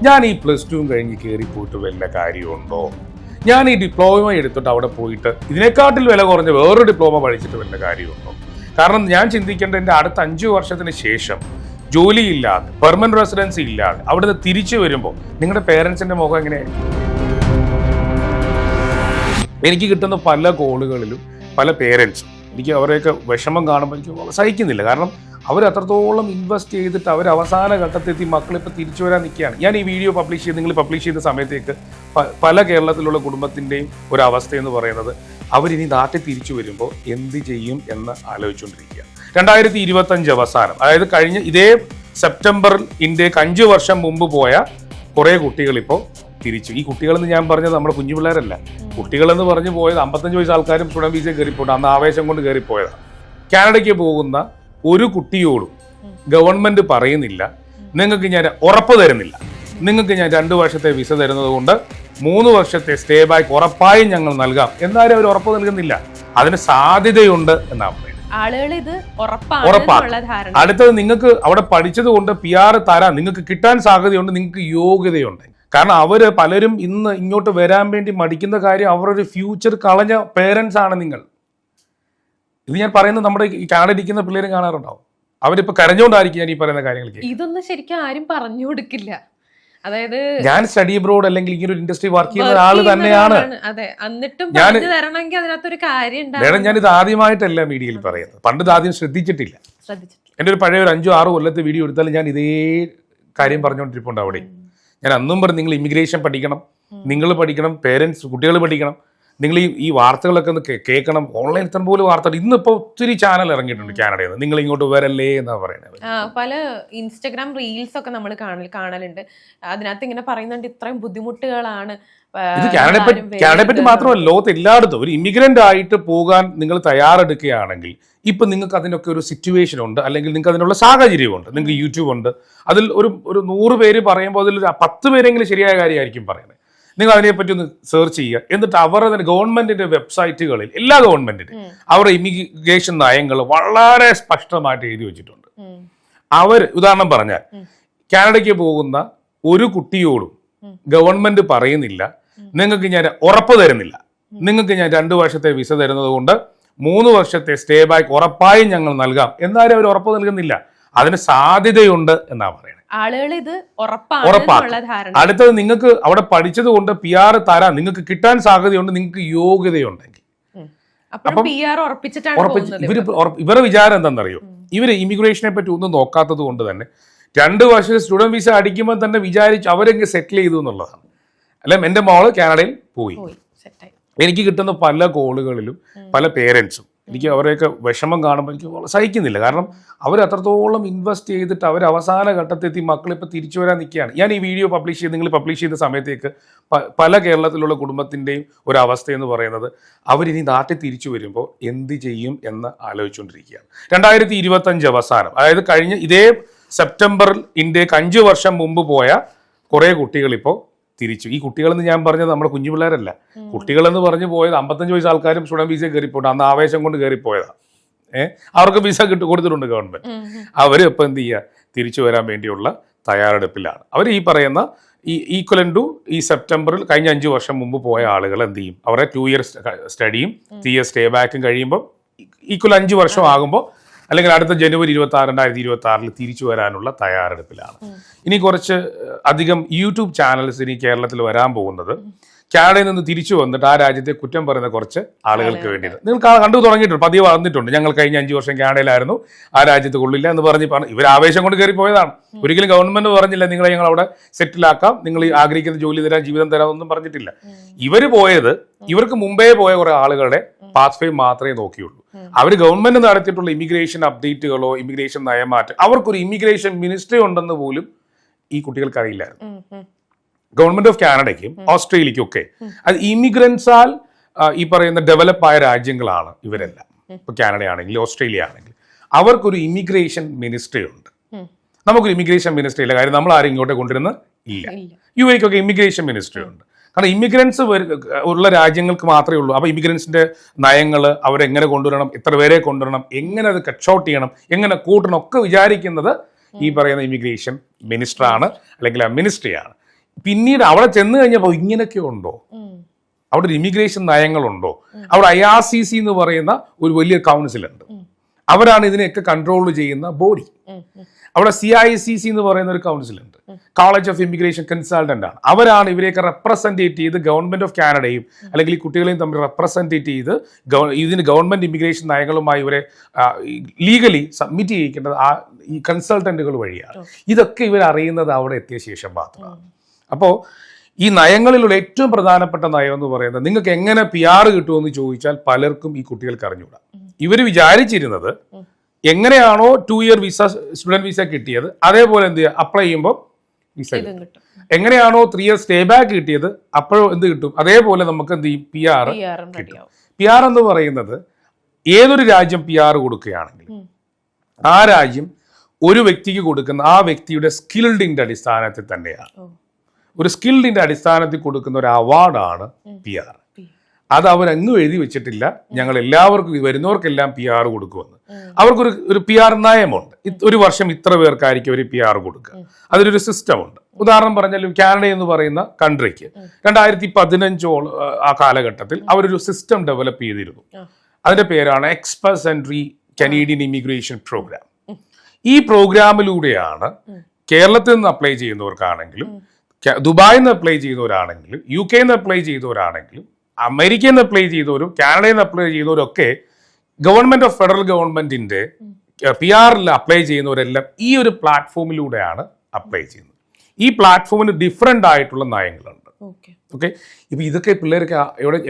ഞാൻ ഈ +2 കഴിഞ്ഞ് കയറി പോയിട്ട് വല്ല കാര്യമുണ്ടോ? ഞാൻ ഈ ഡിപ്ലോമ എടുത്തിട്ട് അവിടെ പോയിട്ട് ഇതിനെക്കാട്ടിൽ വില കുറഞ്ഞ വേറൊരു ഡിപ്ലോമ പഠിച്ചിട്ട് വല്ല കാര്യമുണ്ടോ? കാരണം ഞാൻ ചിന്തിക്കേണ്ട എൻ്റെ അടുത്ത 5 വർഷത്തിന് ശേഷം ജോലിയില്ലാതെ പെർമനന്റ് റെസിഡൻസി ഇല്ലാതെ അവിടുന്ന് തിരിച്ചു വരുമ്പോൾ നിങ്ങളുടെ പേരൻസിന്റെ മുഖം എങ്ങനെയായിരിക്കും? എനിക്ക് കിട്ടുന്ന പല കോളുകളിലും പല പേരൻസും എനിക്ക് അവരെയൊക്കെ വിഷമം കാണുമ്പോൾ എനിക്ക് സഹിക്കുന്നില്ല. കാരണം അവർ അത്രത്തോളം ഇൻവെസ്റ്റ് ചെയ്തിട്ട് അവർ അവസാന ഘട്ടത്തെത്തി മക്കളിപ്പോൾ തിരിച്ചു വരാൻ നിൽക്കുകയാണ്. ഞാൻ ഈ വീഡിയോ നിങ്ങൾ പബ്ലിഷ് ചെയ്ത സമയത്തേക്ക് പല കേരളത്തിലുള്ള കുടുംബത്തിൻ്റെയും ഒരു അവസ്ഥ എന്ന് പറയുന്നത് അവരിനി നാട്ടിൽ തിരിച്ചു വരുമ്പോൾ എന്ത് ചെയ്യും എന്ന് ആലോചിച്ചുകൊണ്ടിരിക്കുകയാണ്. 2025 അവസാനം, അതായത് കഴിഞ്ഞ ഇതേ സെപ്റ്റംബറിൽ ഇന്ത്യക്ക് 5 വർഷം മുമ്പ് പോയ കുറേ കുട്ടികൾ ഇപ്പോൾ തിരിച്ചു. ഈ കുട്ടികളെന്ന് ഞാൻ പറഞ്ഞത് നമ്മുടെ കുഞ്ഞു പിള്ളേരല്ല. കുട്ടികളെന്ന് പറഞ്ഞു പോയത് 55 വയസ്സ് ആൾക്കാരും സ്റ്റുഡന്റ് വിസ കയറിപ്പോയിട്ട് അന്ന് ആവേശം കൊണ്ട് കയറിപ്പോയതാണ്. കാനഡയ്ക്ക് പോകുന്ന ഒരു കുട്ടിയോടും ഗവൺമെന്റ് പറയുന്നില്ല നിങ്ങൾക്ക് ഞാൻ ഉറപ്പ് തരുന്നില്ല, നിങ്ങൾക്ക് ഞാൻ 2 വർഷത്തെ വിസ തരുന്നത് കൊണ്ട് 3 വർഷത്തെ സ്റ്റേ ബാക്ക് ഉറപ്പായും ഞങ്ങൾ നൽകാം. എന്നാലും അവർ ഉറപ്പ് നൽകുന്നില്ല. അതിന് സാധ്യതയുണ്ട് എന്നാണ് പറയുന്നത്. ആളുകൾ ഇത് ഉറപ്പാണ്. അടുത്തത് നിങ്ങൾക്ക് അവിടെ പഠിച്ചത് കൊണ്ട് PR തരാൻ നിങ്ങൾക്ക് കിട്ടാൻ സാധ്യതയുണ്ട്, നിങ്ങൾക്ക് യോഗ്യതയുണ്ട്. കാരണം അവര് പലരും ഇന്ന് ഇങ്ങോട്ട് വരാൻ വേണ്ടി മടിക്കുന്ന കാര്യം അവരൊരു ഫ്യൂച്ചർ കളഞ്ഞ പേരൻസ് ആണ് നിങ്ങൾ. ഇത് ഞാൻ പറയുന്നത് നമ്മുടെ കാനഡയിലിരിക്കുന്ന പിള്ളേരും കാണാറുണ്ടാവും. അവരിപ്പോ കരഞ്ഞുകൊണ്ടായിരിക്കും ഞാൻ ഈ പറയുന്ന കാര്യങ്ങൾക്ക്. ഇതൊന്നും ശരിക്കും ആരും പറഞ്ഞു കൊടുക്കില്ല. അതായത് ഞാൻ സ്റ്റഡി അബ്രോഡ് അല്ലെങ്കിൽ ഇങ്ങനെ ഒരു ഇൻഡസ്ട്രി വർക്ക് ചെയ്യുന്ന ആള് തന്നെയാണ്. മേഡം ഞാനിത് ആദ്യമായിട്ടല്ല മീഡിയയിൽ പറയുന്നത്, പണ്ട് ഇത് ആദ്യം ശ്രദ്ധിച്ചിട്ടില്ല. എൻ്റെ ഒരു പഴയ ഒരു 5-6 കൊല്ലത്തെ വീഡിയോ എടുത്താലും ഞാൻ ഇതേ കാര്യം പറഞ്ഞുകൊണ്ടിരിപ്പുണ്ട് അവിടെ. ഞാൻ അന്നും പറഞ്ഞു നിങ്ങൾ ഇമിഗ്രേഷൻ പഠിക്കണം, നിങ്ങൾ പഠിക്കണം, പേരൻസ് കുട്ടികൾ പഠിക്കണം, നിങ്ങൾ ഈ വാർത്തകളൊക്കെ ഒന്ന് കേൾക്കണം. ഓൺലൈൻ ഇത്തരം പോലെ വാർത്തകൾ ഇന്നിപ്പോ ഒത്തിരി ചാനൽ ഇറങ്ങിയിട്ടുണ്ട് കാനഡയിൽ നിന്ന്, നിങ്ങൾ ഇങ്ങോട്ട് വരല്ലേ എന്നാ പറയുന്നത്. പല ഇൻസ്റ്റഗ്രാം റീൽസ് ഒക്കെ നമ്മൾ കാണലുണ്ട്. അതിനകത്ത് ഇങ്ങനെ പറയുന്നുണ്ട് ഇത്രയും ബുദ്ധിമുട്ടുകളാണ്. ഇത് കാനഡയെ പറ്റി മാത്രമല്ല, ലോകത്ത് എല്ലായിടത്തും ഒരു ഇമിഗ്രന്റ് ആയിട്ട് പോകാൻ നിങ്ങൾ തയ്യാറെടുക്കുകയാണെങ്കിൽ ഇപ്പൊ നിങ്ങൾക്ക് അതിനൊക്കെ ഒരു സിറ്റുവേഷൻ ഉണ്ട്, അല്ലെങ്കിൽ നിങ്ങൾക്ക് അതിനുള്ള സാഹചര്യമുണ്ട്. നിങ്ങൾക്ക് യൂട്യൂബ് ഉണ്ട്, അതിൽ ഒരു 100 പേര് പറയുമ്പോൾ അതിൽ 10 പേരെങ്കിലും ശരിയായ കാര്യമായിരിക്കും പറയുന്നത്. നിങ്ങൾ അതിനെപ്പറ്റി ഒന്ന് സെർച്ച് ചെയ്യുക. എന്നിട്ട് അവരുടെ തന്നെ ഗവൺമെന്റിന്റെ വെബ്സൈറ്റുകളിൽ എല്ലാ ഗവൺമെന്റിനും അവരുടെ ഇമിഗ്രേഷൻ നയങ്ങൾ വളരെ സ്പഷ്ടമായിട്ട് എഴുതി വെച്ചിട്ടുണ്ട്. അവർ ഉദാഹരണം പറഞ്ഞാൽ കാനഡയ്ക്ക് പോകുന്ന ഒരു കുട്ടിയോടും ഗവൺമെന്റ് പറയുന്നില്ല നിങ്ങൾക്ക് ഞാൻ ഉറപ്പ് തരുന്നില്ല, നിങ്ങൾക്ക് ഞാൻ 2 വർഷത്തെ വിസ തരുന്നത് കൊണ്ട് 3 വർഷത്തെ സ്റ്റേ ബാക്ക് ഉറപ്പായും ഞങ്ങൾ നൽകാം. എന്നാലും അവർ ഉറപ്പ് നൽകുന്നില്ല. അതിന് സാധ്യതയുണ്ട് എന്നാ പറയുന്നത്. ആളുകൾ ഇത് ഉറപ്പാണ്. അടുത്തത് നിങ്ങൾക്ക് അവിടെ പഠിച്ചത് കൊണ്ട് PR തരാൻ നിങ്ങൾക്ക് കിട്ടാൻ സാധ്യതയുണ്ട്, നിങ്ങൾക്ക് യോഗ്യതയുണ്ടെങ്കിൽ. ഇവരുടെ വിചാരം എന്താണെന്നറിയോ? ഇവര് ഇമിഗ്രേഷനെ പറ്റി ഒന്നും നോക്കാത്തത് കൊണ്ട് തന്നെ 2 വർഷം സ്റ്റുഡന്റ് വിസ അടിക്കുമ്പോൾ തന്നെ വിചാരിച്ച് അവരെങ്കിൽ സെറ്റിൽ ചെയ്തു എന്നുള്ളതാണ്. അല്ലെ എൻ്റെ മോള് കാനഡയിൽ പോയി. എനിക്ക് കിട്ടുന്ന പല കോളുകളിലും പല പേരൻസും എനിക്ക് അവരെയൊക്കെ വിഷമം കാണുമ്പോൾ എനിക്ക് സഹിക്കുന്നില്ല. കാരണം അവർ അത്രത്തോളം ഇൻവെസ്റ്റ് ചെയ്തിട്ട് അവർ അവസാന ഘട്ടത്തെത്തി മക്കളിപ്പോൾ തിരിച്ചു വരാൻ നിൽക്കുകയാണ്. ഞാൻ ഈ വീഡിയോ നിങ്ങൾ പബ്ലിഷ് ചെയ്ത സമയത്തേക്ക് പല കേരളത്തിലുള്ള കുടുംബത്തിൻ്റെയും ഒരു അവസ്ഥ എന്ന് പറയുന്നത് അവരിനി നാട്ടിൽ തിരിച്ചു വരുമ്പോൾ എന്ത് ചെയ്യും എന്ന് ആലോചിച്ചുകൊണ്ടിരിക്കുകയാണ്. 2025 അവസാനം, അതായത് കഴിഞ്ഞ ഇതേ സെപ്റ്റംബറിൽ ഇന്ത്യക്ക് 5 വർഷം മുമ്പ് പോയ കുറേ കുട്ടികൾ ഇപ്പോൾ തിരിച്ചു. ഈ കുട്ടികളെന്ന് ഞാൻ പറഞ്ഞത് നമ്മുടെ കുഞ്ഞു പിള്ളേരല്ല. കുട്ടികളെന്ന് പറഞ്ഞു പോയത് 55 വയസ്സ് ആൾക്കാരും സ്റ്റുഡന്റ് വിസ കയറിപ്പോയിട്ട് അന്ന് ആവേശം കൊണ്ട് കയറിപ്പോയതാണ്. അവർക്ക് വിസ കൊടുത്തിട്ടുണ്ട് ഗവൺമെന്റ്. അവർ ഇപ്പം എന്ത് ചെയ്യുക, തിരിച്ചു വരാൻ വേണ്ടിയുള്ള തയ്യാറെടുപ്പിലാണ്. അവർ ഈ പറയുന്ന ഈക്വലൻ ടു ഈ സെപ്റ്റംബറിൽ കഴിഞ്ഞ 5 വർഷം മുമ്പ് പോയ ആളുകൾ എന്ത് ചെയ്യും, അവരെ 2 ഇയർ സ്റ്റഡിയും 3 ഇയർ സ്റ്റേ ബാക്കും കഴിയുമ്പോൾ ഈക്വൽ 5 വർഷം ആകുമ്പോൾ അല്ലെങ്കിൽ അടുത്ത ജനുവരി 2026 തിരിച്ചു വരാനുള്ള തയ്യാറെടുപ്പിലാണ്. ഇനി കുറച്ച് അധികം യൂട്യൂബ് ചാനൽസ് ഇനി കേരളത്തിൽ വരാൻ പോകുന്നത് കാനഡയിൽ നിന്ന് തിരിച്ചു വന്നിട്ട് ആ രാജ്യത്തെ കുറ്റം പറയുന്ന കുറച്ച് ആളുകൾക്ക് വേണ്ടിയത്. നിങ്ങൾ കണ്ടു തുടങ്ങിയിട്ടുണ്ട്, പതിവ് വന്നിട്ടുണ്ട്. ഞങ്ങൾ കഴിഞ്ഞ 5 വർഷം കാനഡയിലായിരുന്നു, ആ രാജ്യത്ത് കൊള്ളില്ല എന്ന് പറഞ്ഞ് ഇവർ ആവേശം കൊണ്ട് കയറി പോയതാണ്. ഒരിക്കലും ഗവൺമെന്റ് പറഞ്ഞില്ല നിങ്ങളെ ഞങ്ങൾ അവിടെ സെറ്റിലാക്കാം, നിങ്ങൾ ആഗ്രഹിക്കുന്ന ജോലി തരാം, ജീവിതം തരാം ഒന്നും പറഞ്ഞിട്ടില്ല. ഇവര് പോയത് ഇവർക്ക് മുമ്പേ പോയ കുറെ ആളുകളുടെ പാസ് ഫേ മാത്രമേ നോക്കിയുള്ളൂ. അവർ ഗവൺമെന്റ് നടത്തിയിട്ടുള്ള ഇമിഗ്രേഷൻ അപ്ഡേറ്റുകളോ ഇമിഗ്രേഷൻ നയമാറ്റം, അവർക്കൊരു ഇമിഗ്രേഷൻ മിനിസ്ട്രി ഉണ്ടെന്ന് പോലും ഈ കുട്ടികൾക്ക് അറിയില്ലായിരുന്നു. ഗവൺമെന്റ് ഓഫ് കാനഡയ്ക്കും ഓസ്ട്രേലിയക്കും ഒക്കെ അത് ഇമിഗ്രൻസാൽ ഈ പറയുന്ന ഡെവലപ്പ് ആയ രാജ്യങ്ങളാണ് ഇവരെല്ലാം. ഇപ്പൊ കാനഡ ആണെങ്കിൽ ഓസ്ട്രേലിയ ആണെങ്കിൽ അവർക്കൊരു ഇമിഗ്രേഷൻ മിനിസ്ട്രി ഉണ്ട്. നമുക്കൊരു ഇമിഗ്രേഷൻ മിനിസ്ട്രി ഇല്ല. കാര്യം നമ്മൾ ആരും ഇങ്ങോട്ട് കൊണ്ടുവരുന്ന ഇല്ല. UAE ഇമിഗ്രേഷൻ മിനിസ്ട്രി ഉണ്ട്. കാരണം ഇമിഗ്രൻസ് ഉള്ള രാജ്യങ്ങൾക്ക് മാത്രമേ ഉള്ളൂ. അപ്പോൾ ഇമിഗ്രൻസിന്റെ നയങ്ങൾ അവരെങ്ങനെ കൊണ്ടുവരണം, എത്ര പേരെ കൊണ്ടുവരണം, എങ്ങനെ അത് കട്ട് ഔട്ട് ചെയ്യണം, എങ്ങനെ കൂട്ടണം ഒക്കെ വിചാരിക്കുന്നത് ഈ പറയുന്ന ഇമിഗ്രേഷൻ മിനിസ്റ്ററാണ് അല്ലെങ്കിൽ ആ മിനിസ്ട്രിയാണ്. പിന്നീട് അവിടെ ചെന്ന് കഴിഞ്ഞപ്പോൾ ഇങ്ങനെയൊക്കെ ഉണ്ടോ, അവിടെ ഒരു ഇമിഗ്രേഷൻ നയങ്ങളുണ്ടോ, അവിടെ IRCC എന്ന് പറയുന്ന ഒരു വലിയ കൗൺസിലുണ്ട്, അവരാണ് ഇതിനെയൊക്കെ കൺട്രോൾ ചെയ്യുന്ന ബോഡി. അവിടെ CICC എന്ന് പറയുന്ന ഒരു കൗൺസിലുണ്ട്, കോളേജ് ഓഫ് ഇമിഗ്രേഷൻ കൺസൾട്ടന്റ് ആണ്. അവരാണ് ഇവരെയൊക്കെ റെപ്രസെന്റേറ്റ് ചെയ്ത് ഗവൺമെന്റ് ഓഫ് കാനഡയും അല്ലെങ്കിൽ ഈ കുട്ടികളെയും തമ്മിൽ റെപ്രസെന്റേറ്റ് ചെയ്ത് ഇതിന് ഗവൺമെന്റ് ഇമിഗ്രേഷൻ നയങ്ങളുമായി ഇവരെ ലീഗലി സബ്മിറ്റ് ചെയ്യിക്കേണ്ടത് ഈ കൺസൾട്ടന്റുകൾ വഴിയാണ്. ഇതൊക്കെ ഇവർ അറിയുന്നത് അവിടെ എത്തിയ ശേഷം മാത്രമാണ്. അപ്പോൾ ഈ നയങ്ങളിലുള്ള ഏറ്റവും പ്രധാനപ്പെട്ട നയം എന്ന് പറയുന്നത് നിങ്ങൾക്ക് എങ്ങനെ PR കിട്ടുമെന്ന് ചോദിച്ചാൽ പലർക്കും ഈ കുട്ടികൾക്ക് അറിഞ്ഞുകൂടാ. ഇവർ വിചാരിച്ചിരുന്നത് എങ്ങനെയാണോ 2 ഇയർ വിസ സ്റ്റുഡന്റ് വിസ കിട്ടിയത് അതേപോലെ എന്ത് ചെയ്യുക, അപ്ലൈ ചെയ്യുമ്പോൾ വിസ കിട്ടും. എങ്ങനെയാണോ 3 ഇയർ സ്റ്റേ ബാക്ക് കിട്ടിയത് അപ്പോഴും എന്ത് കിട്ടും, അതേപോലെ നമുക്ക് എന്ത് ചെയ്യും, PR കിട്ടും. PR എന്ന് പറയുന്നത് ഏതൊരു രാജ്യം PR കൊടുക്കുകയാണെങ്കിൽ ആ രാജ്യം ഒരു വ്യക്തിക്ക് കൊടുക്കുന്ന ആ വ്യക്തിയുടെ സ്കിൽഡിന്റെ അടിസ്ഥാനത്തിൽ തന്നെയാണ്. ഒരു സ്കിൽഡിന്റെ അടിസ്ഥാനത്തിൽ കൊടുക്കുന്ന ഒരു അവാർഡാണ് PR. അത് അവരങ്ങും എഴുതി വെച്ചിട്ടില്ല ഞങ്ങൾ എല്ലാവർക്കും വരുന്നവർക്കെല്ലാം PR കൊടുക്കുമെന്ന്. അവർക്കൊരു PR നയമുണ്ട്. ഒരു വർഷം ഇത്ര പേർക്കായിരിക്കും അവർ PR കൊടുക്കുക. അതിലൊരു സിസ്റ്റം ഉണ്ട്. ഉദാഹരണം പറഞ്ഞാൽ കാനഡ എന്ന് പറയുന്ന കൺട്രിക്ക് 2015 ആ കാലഘട്ടത്തിൽ അവരൊരു സിസ്റ്റം ഡെവലപ്പ് ചെയ്തിരുന്നു. അതിന്റെ പേരാണ് express entry Canadian immigration program. ഈ പ്രോഗ്രാമിലൂടെയാണ് കേരളത്തിൽ നിന്ന് അപ്ലൈ ചെയ്യുന്നവർക്കാണെങ്കിലും ദുബായിൽ നിന്ന് അപ്ലൈ ചെയ്യുന്നവരാണെങ്കിലും UK നിന്ന് അപ്ലൈ ചെയ്തവരാണെങ്കിലും അമേരിക്കയിൽ നിന്ന് അപ്ലൈ ചെയ്തവരും കാനഡയിൽ നിന്ന് അപ്ലൈ ചെയ്തവരും ഒക്കെ ഗവൺമെന്റ് ഓഫ് ഫെഡറൽ ഗവൺമെന്റിന്റെ PR അപ്ലൈ ചെയ്യുന്നവരെല്ലാം ഈ ഒരു പ്ലാറ്റ്ഫോമിലൂടെയാണ് അപ്ലൈ ചെയ്യുന്നത്. ഈ പ്ലാറ്റ്ഫോമിന് ഡിഫറെന്റ് ആയിട്ടുള്ള നയങ്ങളുണ്ട്. ഓക്കെ, ഇപ്പൊ ഇതൊക്കെ പിള്ളേർക്ക്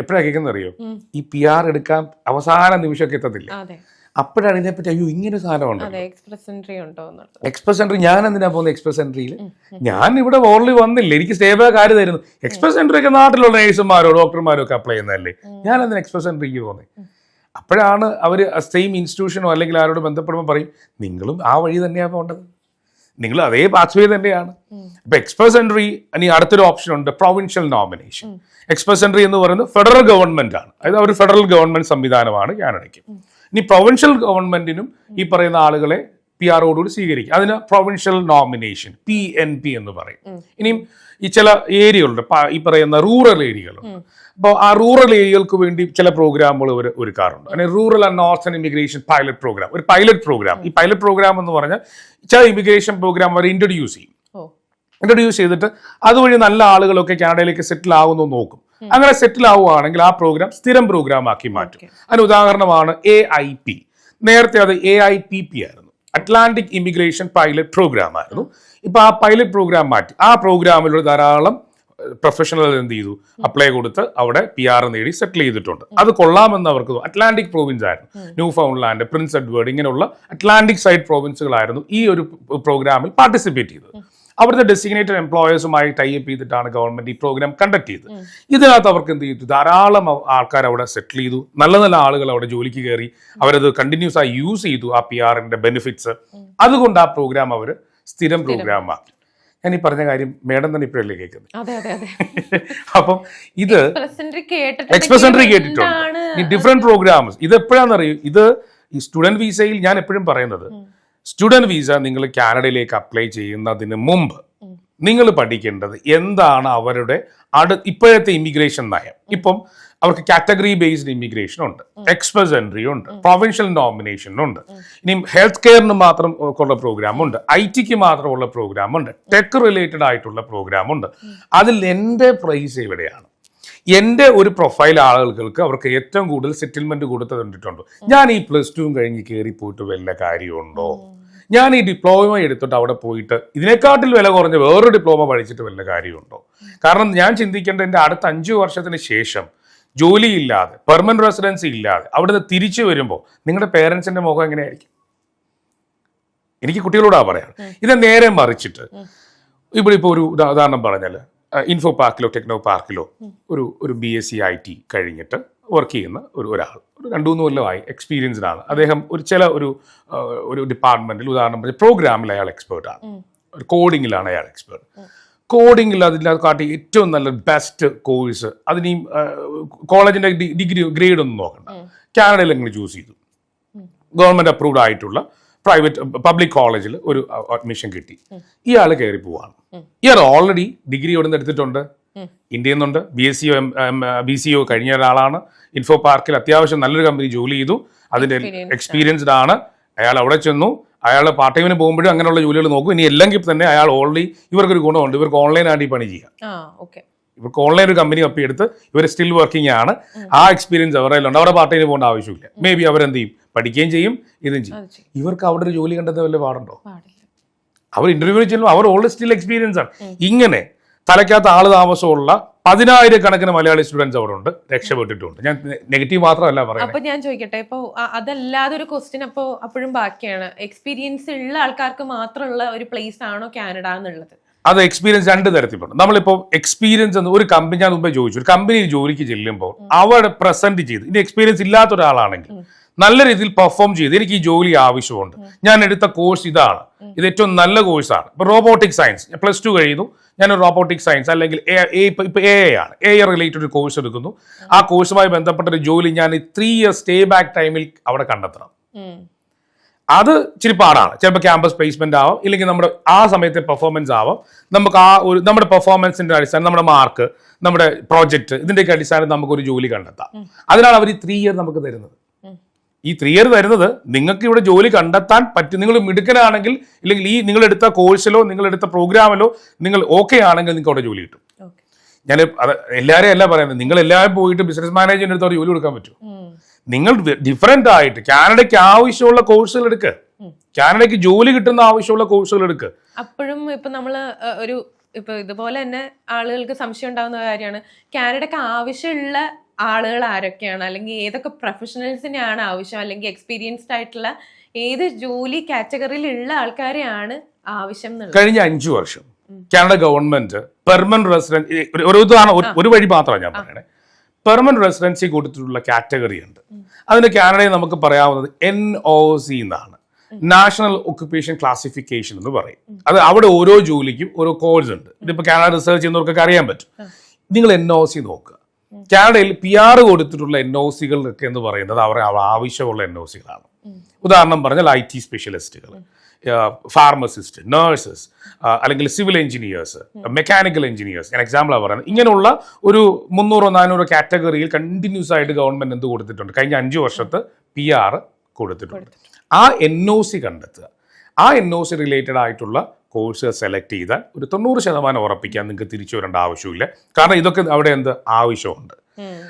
എപ്പോഴാണ് കേൾക്കുന്നത് അറിയോ, ഈ PR എടുക്കാൻ അവസാന നിമിഷമൊക്കെ എത്തത്തില്ല. അപ്പോഴാണ് ഇതിനെപ്പറ്റി അയ്യോ ഇങ്ങനെ സാധനമുണ്ട് എക്സ്പ്രസ് എൻട്രി. ഞാൻ എന്തിനാ പോകുന്നത് എക്സ്പ്രസ് എൻട്രിയിൽ? ഞാൻ ഇവിടെ ഓൾറെഡി വന്നില്ല, എനിക്ക് സ്റ്റേ ബാക്ക് ആര് തരുന്നു? എക്സ്പ്രസ് എൻട്രി ഒക്കെ നാട്ടിലുള്ള നേഴ്സുമാരോ ഡോക്ടർമാരോ ഒക്കെ അപ്ലൈ ചെയ്യുന്നതല്ലേ, ഞാൻ എന്തിനാ എക്സ്പ്രസ് എൻട്രിക്ക് പോകുന്നത്? അപ്പോഴാണ് അവർ സെയിം ഇൻസ്റ്റിറ്റ്യൂഷനോ അല്ലെങ്കിൽ ആരോട് ബന്ധപ്പെടുമ്പോൾ പറയും നിങ്ങളും ആ വഴി തന്നെയാണ് പോകേണ്ടത്, നിങ്ങൾ അതേ പാത്വേ തന്നെയാണ്. ഇപ്പൊ എക്സ്പ്രസ് എൻട്രി ഇനി അടുത്തൊരു ഓപ്ഷൻ ഉണ്ട്, പ്രൊവിൻഷ്യൽ നോമിനേഷൻ. എക്സ്പ്രസ് എൻട്രി എന്ന് പറയുന്നത് ഫെഡറൽ ഗവൺമെന്റ് ആണ്, അതായത് ഒരു ഫെഡറൽ ഗവൺമെന്റ് സംവിധാനമാണ് കാനഡയ്ക്ക്. ഇനി പ്രൊവിൻഷ്യൽ ഗവൺമെന്റിനും ഈ പറയുന്ന ആളുകളെ PR-ഓടുകൂടി സ്വീകരിക്കും. അതിന് പ്രൊവിൻഷ്യൽ നോമിനേഷൻ PNP എന്ന് പറയും. ഇനിയും ഈ ചില ഏരിയകളുണ്ട്, ഈ പറയുന്ന റൂറൽ ഏരിയകളുണ്ട്. അപ്പോൾ ആ റൂറൽ ഏരിയകൾക്ക് വേണ്ടി ചില പ്രോഗ്രാമുകൾ ഇവർ ഒരുക്കാറുണ്ട്. അങ്ങനെ rural and northern immigration pilot program, ഒരു പൈലറ്റ് പ്രോഗ്രാം. ഈ പൈലറ്റ് പ്രോഗ്രാം എന്ന് പറഞ്ഞാൽ ചില ഇമിഗ്രേഷൻ പ്രോഗ്രാം അവർ ഇൻട്രൊഡ്യൂസ് ചെയ്യും. ഇൻട്രൊഡ്യൂസ് ചെയ്തിട്ട് അതുവഴി നല്ല ആളുകളൊക്കെ കാനഡയിലേക്ക് സെറ്റിൽ ആകുന്നു നോക്കും. അങ്ങനെ സെറ്റിൽ ആവുകയാണെങ്കിൽ ആ പ്രോഗ്രാം സ്ഥിരം പ്രോഗ്രാം ആക്കി മാറ്റും. അതിന് ഉദാഹരണമാണ് AIP. നേരത്തെ അത് AIPP ആയിരുന്നു, അറ്റ്ലാന്റിക് ഇമിഗ്രേഷൻ പൈലറ്റ് പ്രോഗ്രാം ആയിരുന്നു. ഇപ്പൊ ആ പൈലറ്റ് പ്രോഗ്രാം മാറ്റി ആ പ്രോഗ്രാമിലൂടെ ധാരാളം പ്രൊഫഷണൽ എന്ത് ചെയ്തു, അപ്ലൈ കൊടുത്ത് അവിടെ PR നേടി സെറ്റിൽ ചെയ്തിട്ടുണ്ട്. അത് കൊള്ളാമെന്ന് അവർക്ക് അറ്റ്ലാന്റിക് പ്രോവിൻസ് ആയിരുന്നു, ന്യൂ ഫൗണ്ട്ലാൻഡ്, പ്രിൻസ് എഡ്വേർഡ്, ഇങ്ങനെയുള്ള അറ്റ്ലാന്റിക് സൈഡ് പ്രോവിൻസുകളായിരുന്നു ഈ ഒരു പ്രോഗ്രാമിൽ പാർട്ടിസിപ്പേറ്റ് ചെയ്തത്. അവിടുത്തെ ഡെസിഗ്നേറ്റഡ് എംപ്ലോയേഴ്സുമായി ടൈപ്പ് ചെയ്തിട്ടാണ് ഗവൺമെന്റ് ഈ പ്രോഗ്രാം കണ്ടക്ട് ചെയ്തത്. ഇതിനകത്ത് അവർക്ക് എന്ത് ചെയ്തു, ധാരാളം ആൾക്കാർ അവിടെ സെറ്റിൽ ചെയ്തു, നല്ല നല്ല ആളുകൾ അവിടെ ജോലിക്ക് കയറി, അവരത് കണ്ടിന്യൂസ് ആയി യൂസ് ചെയ്തു ആ PR-ന്റെ ബെനിഫിറ്റ്സ്. അതുകൊണ്ട് ആ പ്രോഗ്രാം അവർ സ്ഥിരം പ്രോഗ്രാം ആക്കി. ഞാൻ ഈ പറഞ്ഞ കാര്യം മേഡം തന്നെ ഇപ്പോഴല്ലേ കേൾക്കുന്നത്. അപ്പം ഇത് എക്സ്പ്രസ് എൻട്രി കേട്ടിട്ടുണ്ട്, ഈ ഡിഫറെന്റ് പ്രോഗ്രാംസ്. ഇത് എപ്പോഴാണെന്നറിയും, ഇത് ഈ സ്റ്റുഡന്റ് വിസയിൽ ഞാൻ എപ്പോഴും പറയുന്നത്, സ്റ്റുഡന്റ് വിസ നിങ്ങൾ കാനഡയിലേക്ക് അപ്ലൈ ചെയ്യുന്നതിന് മുമ്പ് നിങ്ങൾ പഠിക്കേണ്ടത് എന്താണ് അവരുടെ ഇപ്പോഴത്തെ ഇമിഗ്രേഷൻ നയം. ഇപ്പം അവർക്ക് കാറ്റഗറി ബേസ്ഡ് ഇമിഗ്രേഷൻ ഉണ്ട്, എക്സ്പ്രസ് എൻട്രി ഉണ്ട്, പ്രൊവിൻഷ്യൽ നോമിനേഷൻ ഉണ്ട്, ഇനി ഹെൽത്ത് കെയറിന് മാത്രം ഉള്ള പ്രോഗ്രാം ഉണ്ട്, IT-ക്ക് മാത്രമുള്ള പ്രോഗ്രാം ഉണ്ട്, ടെക് റിലേറ്റഡ് ആയിട്ടുള്ള പ്രോഗ്രാം ഉണ്ട്. അതിൽ എൻ്റെ പ്രൈസ് എവിടെയാണ്? എൻ്റെ ഒരു പ്രൊഫൈൽ ആളുകൾക്ക് അവർക്ക് ഏറ്റവും കൂടുതൽ സെറ്റിൽമെന്റ് കൊടുത്ത് കണ്ടിട്ടുണ്ടോ? ഞാൻ ഈ +2 കഴിഞ്ഞ് കയറി പോയിട്ട് വല്ല കാര്യമുണ്ടോ? ഞാൻ ഈ ഡിപ്ലോമ എടുത്തിട്ട് അവിടെ പോയിട്ട് ഇതിനെക്കാട്ടിൽ വില കുറഞ്ഞ വേറൊരു ഡിപ്ലോമ പഠിച്ചിട്ട് വല്ല കാര്യമുണ്ടോ? കാരണം ഞാൻ ചിന്തിക്കേണ്ട എൻ്റെ അടുത്ത 5 വർഷത്തിന് ശേഷം ജോലിയില്ലാതെ പെർമനന്റ് റെസിഡൻസി ഇല്ലാതെ അവിടുന്ന് തിരിച്ചു വരുമ്പോൾ നിങ്ങളുടെ പേരൻസിന്റെ മുഖം എങ്ങനെയായിരിക്കും? എനിക്ക് കുട്ടികളോടാ പറയാം. ഇത് നേരെ മറിച്ചിട്ട് ഇവിടെ ഇപ്പോൾ ഒരു ഉദാഹരണം പറഞ്ഞാൽ ഇൻഫോ പാർക്കിലോ ടെക്നോ പാർക്കിലോ ഒരു BSc IT കഴിഞ്ഞിട്ട് വർക്ക് ചെയ്യുന്ന ഒരാൾ, ഒരു 2-3 കൊല്ലമായി എക്സ്പീരിയൻസ്ഡ് ആണ് അദ്ദേഹം. ഒരു ഡിപ്പാർട്ട്മെന്റിൽ ഉദാഹരണം പറഞ്ഞ പ്രോഗ്രാമിൽ അയാൾ എക്സ്പേർട്ടാണ്, ഒരു കോഡിങ്ങിലാണ് അയാൾ എക്സ്പേർട്ട്. കോഡിങ്ങിൽ അതിൻ്റെ കാട്ടി ഏറ്റവും നല്ല ബെസ്റ്റ് കോഴ്സ്, അതിന് കോളേജിന്റെ ഡിഗ്രി ഗ്രേഡ് ഒന്നും നോക്കണ്ട, കാനഡയിൽ എങ്ങനെ ചൂസ് ചെയ്തു, ഗവൺമെന്റ് അപ്രൂവ്ഡ് ആയിട്ടുള്ള പ്രൈവറ്റ് പബ്ലിക് കോളേജിൽ ഒരു അഡ്മിഷൻ കിട്ടി. ഇയാൾ കയറി പോവാണ്. ഇയാൾ ഓൾറെഡി ഡിഗ്രി എവിടെ നിന്ന് എടുത്തിട്ടുണ്ട്? ഇന്ത്യയിൽ നിന്നുണ്ട്. BCO കഴിഞ്ഞ ഒരാളാണ്. ഇൻഫോ പാർക്കിൽ അത്യാവശ്യം നല്ലൊരു കമ്പനി ജോലി ചെയ്തു. അതിന്റെ എക്സ്പീരിയൻസ്ഡ് ആണ്. അയാൾ അവിടെ ചെന്നു. അയാൾ പാർട്ട് ടൈമിന് പോകുമ്പോഴും അങ്ങനെയുള്ള ജോലികൾ നോക്കും. ഇനി അല്ലെങ്കിൽ തന്നെ അയാൾ ഓൾറെഡി ഇവർക്കൊരു ഗുണമുണ്ട്. ഇവർക്ക് ഓൺലൈനായിട്ട് ഈ പണി ചെയ്യാം. ഇവർക്ക് ഓൺലൈൻ ഒരു കമ്പനി എടുത്ത് ഇവർ സ്റ്റിൽ വർക്കിംഗ് ആണ്. ആ എക്സ്പീരിയൻസ് അവരുടെ ഉണ്ട്. അവിടെ പാർട്ട് ടൈമിന് പോകേണ്ട ആവശ്യമില്ല. മേ ബി അവരെന്ത് ചെയ്യും? പഠിക്കുകയും ചെയ്യും, ഇതും ചെയ്യും. ഇവർക്ക് അവിടെ ഒരു ജോലി കണ്ടെത്താൻ വല്ല പാടുണ്ടോ? അവർ ഇന്റർവ്യൂ ചെല്ലുമ്പോൾ അവർ ഓൾറെഡി സ്റ്റിൽ എക്സ്പീരിയൻസ് ആണ്. ഇങ്ങനെ തലയ്ക്കകത്ത് ആള് താമസമുള്ള 10,000 മലയാളി സ്റ്റുഡൻസ് അവിടെ ഉണ്ട്, രക്ഷപ്പെട്ടിട്ടുണ്ട്. ഞാൻ നെഗറ്റീവ് മാത്രമല്ല പറയുന്നത്. അപ്പൊ ഞാൻ ചോദിക്കട്ടെ, ഇപ്പൊ അതല്ലാതെ ഒരു ക്വസ്റ്റ്യൻ അപ്പോഴും ബാക്കിയാണ്. എക്സ്പീരിയൻസ് ഉള്ള ആൾക്കാർക്ക് മാത്രമുള്ള ഒരു പ്ലേസ് ആണോ കാനഡ എന്നുള്ളത്? അത് എക്സ്പീരിയൻസ് 2 തരത്തിലുണ്ട്. നമ്മളിപ്പോൾ എക്സ്പീരിയൻസ് എന്ന് ഒരു കമ്പനി, ഞാൻ മുമ്പേ ചോദിച്ചു, ഒരു കമ്പനിയിൽ ജോലിക്ക് ചെല്ലുമ്പോൾ അവിടെ പ്രസന്റ് ചെയ്ത്, ഇനി എക്സ്പീരിയൻസ് ഇല്ലാത്ത ഒരാളാണെങ്കിൽ നല്ല രീതിയിൽ പെർഫോം ചെയ്ത് എനിക്ക് ഈ ജോലി ആവശ്യമുണ്ട്, ഞാൻ എടുത്ത കോഴ്സ് ഇതാണ്, ഇത് ഏറ്റവും നല്ല കോഴ്സാണ്. ഇപ്പൊ റോബോട്ടിക് സയൻസ്, ഞാൻ +2 കഴിയുന്നു, ഞാനൊരു റോബോട്ടിക് സയൻസ് അല്ലെങ്കിൽ ഇപ്പൊ AI ആണ്, AI റിലേറ്റഡ് ഒരു കോഴ്സ് എടുക്കുന്നു. ആ കോഴ്സുമായി ബന്ധപ്പെട്ട ഒരു ജോലി ഞാൻ 3 ഇയർ സ്റ്റേ ബാക്ക് ടൈമിൽ അവിടെ കണ്ടെത്തണം. അത് ഇച്ചിരി പാടാണ്. ചിലപ്പോൾ ക്യാമ്പസ് പ്ലേസ്മെന്റ് ആവാം, ഇല്ലെങ്കിൽ നമ്മുടെ ആ സമയത്തെ പെർഫോമൻസ് ആവാം. നമുക്ക് ആ ഒരു നമ്മുടെ പെർഫോമൻസിന്റെ അടിസ്ഥാനം, നമ്മുടെ മാർക്ക്, നമ്മുടെ പ്രോജക്റ്റ്, ഇതിന്റെയൊക്കെ അടിസ്ഥാനം നമുക്കൊരു ജോലി കണ്ടെത്താം. അതിനാണ് അവർ ഈ 3 ഇയർ നമുക്ക് തരുന്നത്. ഈ 3 ഇയർ തരുന്നത് നിങ്ങൾക്ക് ഇവിടെ ജോലി കണ്ടെത്താൻ പറ്റും. നിങ്ങൾ മിടുക്കനാണെങ്കിൽ, ഇല്ലെങ്കിൽ ഈ നിങ്ങളെടുത്ത കോഴ്സിലോ നിങ്ങളെടുത്ത പ്രോഗ്രാമിലോ നിങ്ങൾ ഓക്കെ ആണെങ്കിൽ നിങ്ങൾക്ക് അവിടെ ജോലി കിട്ടും. ഞാൻ എല്ലാവരെയും അല്ല പറയുന്നത്, നിങ്ങൾ എല്ലാവരും പോയിട്ട് ബിസിനസ് മാനേജറിന്റെ അടുത്ത് ജോലി കൊടുക്കാൻ പറ്റും. നിങ്ങൾ ഡിഫറെന്റ് ആയിട്ട് കാനഡയ്ക്ക് ആവശ്യമുള്ള കോഴ്സുകൾ എടുക്കുക, കാനഡയ്ക്ക് ജോലി കിട്ടുന്ന ആവശ്യമുള്ള കോഴ്സുകൾ എടുക്കുക. അപ്പോഴും ഇപ്പൊ നമ്മള് ഇപ്പൊ ഇതുപോലെ തന്നെ ആളുകൾക്ക് സംശയം ഉണ്ടാകുന്ന കാര്യമാണ്, കാനഡയ്ക്ക് ആവശ്യമുള്ള ആളുകൾ ആരൊക്കെയാണ്, അല്ലെങ്കിൽ ഏതൊക്കെ പ്രൊഫഷണൽസിനെയാണ് ആവശ്യം, അല്ലെങ്കിൽ എക്സ്പീരിയൻസ്ഡ് ആയിട്ടുള്ള ഏത് ജോലി കാറ്റഗറിയിലുള്ള ആൾക്കാരെയാണ് ആവശ്യം. കഴിഞ്ഞ 5 വർഷം കാനഡ ഗവൺമെന്റ് പെർമനന്റ് റെസിഡൻസി ഒരു വഴി മാത്രമാണ് ഞാൻ പറയണേ. പെർമനന്റ് റെസിഡൻസി കൊടുത്തിട്ടുള്ള കാറ്റഗറി ഉണ്ട്. അതിന്റെ കാനഡയിൽ നമുക്ക് പറയാവുന്നത് NOC എന്നാണ്, നാഷണൽ ഒക്യുപ്പേഷൻ ക്ലാസിഫിക്കേഷൻ എന്ന് പറയും. അത് അവിടെ ഓരോ ജോലിക്കും ഓരോ കോഴ്സ് ഉണ്ട്. ഇതിപ്പോ കാനഡ റിസർച്ച് ചെയ്യുന്നവർക്കൊക്കെ അറിയാൻ പറ്റും. നിങ്ങൾ NOC നോക്കുക. കാനഡയിൽ PR കൊടുത്തിട്ടുള്ള NOCകളൊക്കെ എന്ന് പറയുന്നത് അവരെ ആവശ്യമുള്ള NOCകളാണ്. ഉദാഹരണം പറഞ്ഞാൽ IT സ്പെഷ്യലിസ്റ്റുകൾ, ഫാർമസിസ്റ്റ്, നഴ്സസ്, അല്ലെങ്കിൽ സിവിൽ എഞ്ചിനീയേഴ്സ്, മെക്കാനിക്കൽ എഞ്ചിനീയേഴ്സ്, ഞാൻ എക്സാമ്പിളാണ് പറയുന്നത്. ഇങ്ങനെയുള്ള ഒരു 300-400 കാറ്റഗറിയിൽ കണ്ടിന്യൂസ് ആയിട്ട് ഗവൺമെന്റ് എന്ത് കൊടുത്തിട്ടുണ്ട്? കഴിഞ്ഞ 5 വർഷത്തെ PR കൊടുത്തിട്ടുണ്ട്. ആ NOC കണ്ടെത്തുക. ആ NOC റിലേറ്റഡ് ആയിട്ടുള്ള കോഴ്സ് സെലക്ട് ചെയ്താൽ ഒരു 90% ഉറപ്പിക്കാൻ നിങ്ങൾക്ക് തിരിച്ചു വരേണ്ട ആവശ്യമില്ല. കാരണം ഇതൊക്കെ അവിടെ ആവശ്യമുണ്ട്.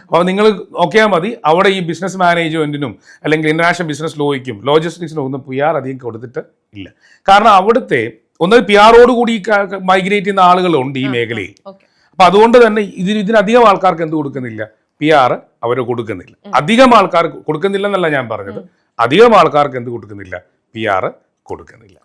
അപ്പോൾ നിങ്ങൾ നോക്കിയാൽ മതി, അവിടെ ഈ ബിസിനസ് മാനേജ്മെന്റിനും അല്ലെങ്കിൽ ഇന്റർനാഷണൽ ബിസിനസ് ലോയ്ക്കും ലോജിസ്റ്റിക്സിനും ഒന്നും PR അധികം കൊടുത്തിട്ട് ഇല്ല. കാരണം അവിടുത്തെ PR-ഓട് കൂടി മൈഗ്രേറ്റ് ചെയ്യുന്ന ആളുകളുണ്ട് ഈ മേഖലയിൽ. അപ്പൊ അതുകൊണ്ട് തന്നെ ഇതിനധികം ആൾക്കാർക്ക് എന്ത് കൊടുക്കുന്നില്ല? PR അവർ കൊടുക്കുന്നില്ല. അധികം ആൾക്കാർക്ക് കൊടുക്കുന്നില്ല എന്നല്ല ഞാൻ പറഞ്ഞത്, അധികം ആൾക്കാർക്ക് എന്ത് കൊടുക്കുന്നില്ല? PR കൊടുക്കുന്നില്ല.